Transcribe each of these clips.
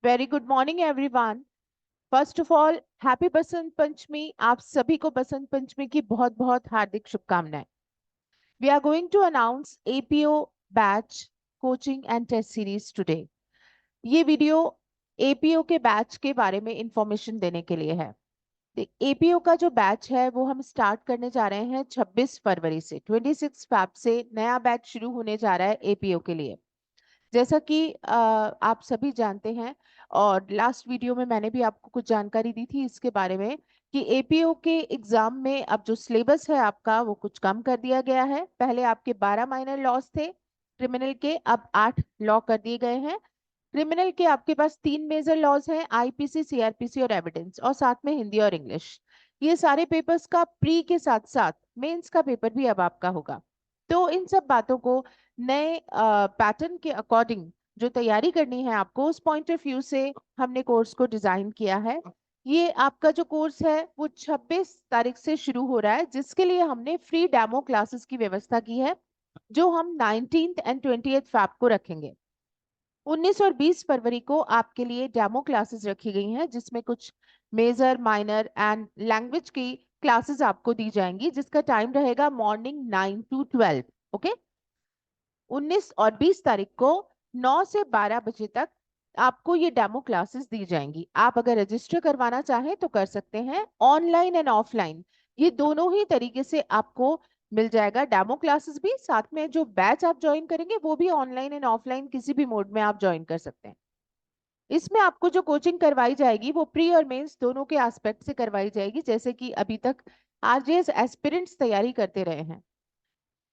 Very good morning everyone. First of all happy Basant Panchami. आप सभी को बसंत पंचमी की बहुत बहुत हार्दिक शुभकामनाएं। We are going to announce APO batch coaching and test series today. ये वीडियो एपीओ के बैच के बारे में इंफॉर्मेशन देने के लिए है। एपीओ का जो बैच है वो हम स्टार्ट करने जा रहे हैं 26 फरवरी से। 26 फरवरी से नया बैच शुरू होने जा रहा है एपीओ के लिए। जैसा कि आप सभी जानते हैं और लास्ट वीडियो में मैंने भी आपको कुछ जानकारी दी थी इसके बारे में कि एपीओ के एग्जाम में अब जो सिलेबस है आपका वो कुछ कम कर दिया गया है। पहले आपके 12 माइनर लॉज थे क्रिमिनल के, अब 8 लॉ कर दिए गए हैं। क्रिमिनल के आपके पास 3 मेजर लॉज हैं, आईपीसी, सीआरपीसी और एविडेंस, और साथ में हिंदी और इंग्लिश। ये सारे पेपर्स का प्री के साथ साथ मेंस का पेपर भी अब आपका होगा। तो इन सब बातों को नए पैटर्न के अकॉर्डिंग जो तैयारी करनी है आपको, उस पॉइंट ऑफ व्यू से हमने कोर्स को डिजाइन किया है। ये आपका जो कोर्स है वो 26 तारीख से शुरू हो रहा है, जिसके लिए हमने फ्री डेमो क्लासेस की व्यवस्था की है, जो हम 19th एंड 20th फरवरी को रखेंगे। 19 और 20 फरवरी को आपके लिए डेमो क्लासेस रखी गई हैं, जिसमें कुछ मेजर, माइनर एंड लैंग्वेज की क्लासेस आपको दी जाएंगी, जिसका टाइम रहेगा मॉर्निंग 9 to 12। ओके। 19 और 20 तारीख को 9 से 12 बजे तक आपको ये डेमो क्लासेस दी जाएंगी। आप अगर रजिस्टर करवाना चाहें तो कर सकते हैं, ऑनलाइन एंड ऑफलाइन ये दोनों ही तरीके से आपको मिल जाएगा। डेमो क्लासेस भी, साथ में जो बैच आप ज्वाइन करेंगे वो भी ऑनलाइन एंड ऑफलाइन किसी भी मोड में आप ज्वाइन कर सकते हैं। इसमें आपको जो कोचिंग करवाई जाएगी वो प्री और मेंस दोनों के एस्पेक्ट से करवाई जाएगी, जैसे कि अभी तक आरजेएस एस्पिरेंट्स तैयारी करते रहे हैं।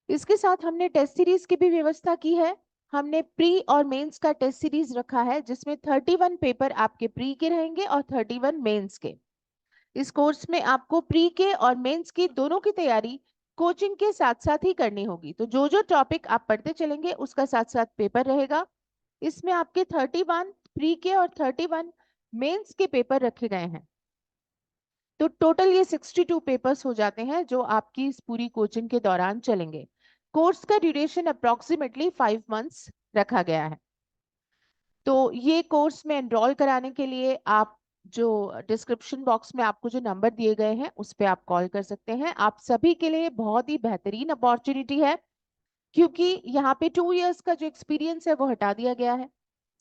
इसके साथ हमने टेस्ट सीरीज की भी व्यवस्था की है। हमने प्री और मेंस का टेस्ट सीरीज रखा है, जिसमें 31 पेपर आपके प्री के रहेंगे और 31 मेंस के। इस कोर्स में आपको प्री के और मेंस की दोनों की तैयारी कोचिंग के साथ साथ ही करनी होगी। तो जो जो टॉपिक आप पढ़ते चलेंगे उसका साथ साथ पेपर रहेगा। इसमें आपके 31 प्री के और 31 मेंस के पेपर रखे गए हैं। तो टोटल ये 62 पेपर्स हो जाते हैं जो आपकी इस पूरी कोचिंग के दौरान चलेंगे। कोर्स का ड्यूरेशन अप्रोक्सीमेटली 5 मंथ्स रखा गया है। तो ये कोर्स में एनरोल कराने के लिए आप जो डिस्क्रिप्शन बॉक्स में आपको जो नंबर दिए गए हैं उस पर आप कॉल कर सकते हैं। आप सभी के लिए बहुत ही बेहतरीन अपॉर्चुनिटी है, क्योंकि यहाँ पे 2 इयर्स का जो एक्सपीरियंस है वो हटा दिया गया है,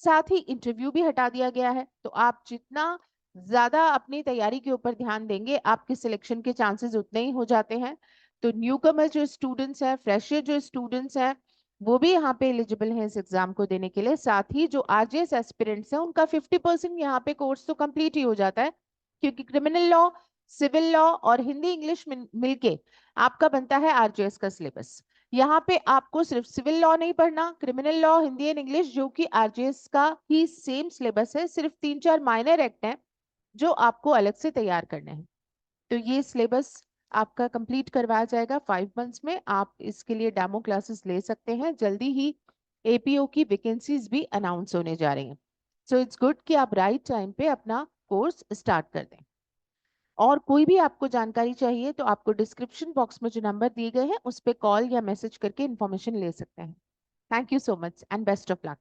साथ ही इंटरव्यू भी हटा दिया गया है। तो आप जितना ज्यादा अपनी तैयारी के ऊपर ध्यान देंगे, आपके सिलेक्शन के चांसेस उतने ही हो जाते हैं। तो न्यूकमर जो स्टूडेंट्स हैं, फ्रेशर जो स्टूडेंट्स हैं, वो भी यहाँ पे एलिजिबल हैं इस एग्जाम को देने के लिए। साथ ही जो आरजेएस एस्पिरेंट्स हैं उनका 50% यहाँ पे कोर्स तो कंप्लीट ही हो जाता है, क्योंकि क्रिमिनल लॉ, सिविल लॉ और हिंदी इंग्लिश मिलके आपका बनता है आरजेएस का सिलेबस। यहाँ पे आपको सिर्फ सिविल लॉ नहीं पढ़ना, criminal law, Hindi and English जो कि आरजेएस का ही सेम सिलेबस है, सिर्फ 3-4 माइनर एक्ट हैं जो आपको अलग से तैयार करने हैं। तो ये सिलेबस आपका कंप्लीट करवाया जाएगा 5 मंथ्स में। आप इसके लिए डेमो क्लासेस ले सकते हैं। जल्दी ही एपीओ की वैकेंसीज भी अनाउंस होने जा रही हैं। सो इट्स गुड कि आप राइट टाइम पे अपना कोर्स स्टार्ट कर दें। और कोई भी आपको जानकारी चाहिए तो आपको डिस्क्रिप्शन बॉक्स में जो नंबर दिए गए हैं उस पर कॉल या मैसेज करके इंफॉर्मेशन ले सकते हैं। Thank you so much and best of luck.